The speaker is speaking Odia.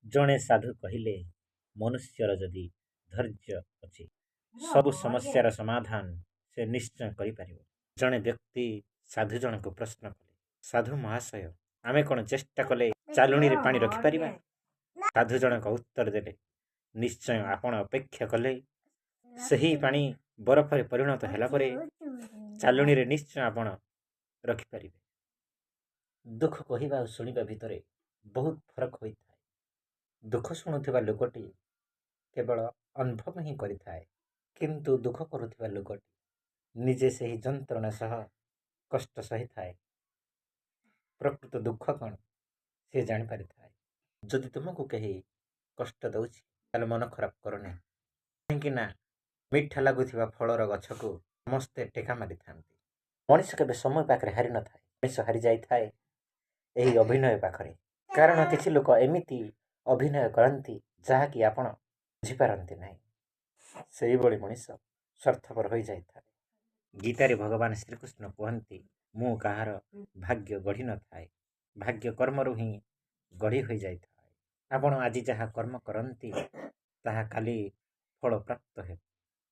ଜଣେ ସାଧୁ କହିଲେ, ମନୁଷ୍ୟର ଯଦି ଧୈର୍ଯ୍ୟ ଅଛି ସବୁ ସମସ୍ୟାର ସମାଧାନ ସେ ନିଶ୍ଚୟ କରିପାରିବ। ଜଣେ ବ୍ୟକ୍ତି ସାଧୁ ଜଣଙ୍କୁ ପ୍ରଶ୍ନ କଲେ, ସାଧୁ ମହାଶୟ, ଆମେ କ'ଣ ଚେଷ୍ଟା କଲେ ଚାଲୁଣିରେ ପାଣି ରଖିପାରିବା? ସାଧୁ ଜଣକ ଉତ୍ତର ଦେଲେ, ନିଶ୍ଚୟ ଆପଣ ଅପେକ୍ଷା କଲେ ସେହି ପାଣି ବରଫରେ ପରିଣତ ହେଲା ପରେ ଚାଲୁଣିରେ ନିଶ୍ଚୟ ଆପଣ ରଖିପାରିବେ। ଦୁଃଖ କହିବା ଆଉ ଶୁଣିବା ଭିତରେ ବହୁତ ଫରକ ହୋଇଥାଏ। ଦୁଃଖ ଶୁଣୁଥିବା ଲୋକଟି କେବଳ ଅନୁଭବ ହିଁ କରିଥାଏ, କିନ୍ତୁ ଦୁଃଖ କରୁଥିବା ଲୋକଟି ନିଜେ ସେହି ଯନ୍ତ୍ରଣା ସହ କଷ୍ଟ ସହିଥାଏ। ପ୍ରକୃତ ଦୁଃଖ କ'ଣ ସେ ଜାଣିପାରିଥାଏ। ଯଦି ତୁମକୁ କେହି କଷ୍ଟ ଦେଉଛି ତାହେଲେ ମନ ଖରାପ କରନାହିଁ, କାହିଁକି ନା ମିଠା ଲାଗୁଥିବା ଫଳର ଗଛକୁ ସମସ୍ତେ ଟେକା ମାରିଥାନ୍ତି। ମଣିଷ କେବେ ସମୟ ପାଖରେ ହାରି ନଥାଏ, ମଣିଷ ହାରି ଯାଇଥାଏ ଏହି ଅଭିନୟ ପାଖରେ। କାରଣ କିଛି ଲୋକ ଏମିତି ଅଭିନୟ କରନ୍ତି ଯାହାକି ଆପଣ ବୁଝିପାରନ୍ତି ନାହିଁ। ସେହିଭଳି ମଣିଷ ସ୍ୱାର୍ଥପର ହୋଇଯାଇଥାଏ। ଗୀତାରେ ଭଗବାନ ଶ୍ରୀକୃଷ୍ଣ କୁହନ୍ତି, ମୁଁ କାହାର ଭାଗ୍ୟ ଗଢ଼ି ନଥାଏ, ଭାଗ୍ୟ କର୍ମରୁ ହିଁ ଗଢ଼ି ହୋଇଯାଇଥାଏ। ଆପଣ ଆଜି ଯାହା କର୍ମ କରନ୍ତି ତାହା କାଲି ଫଳ ପ୍ରାପ୍ତ ହେବ।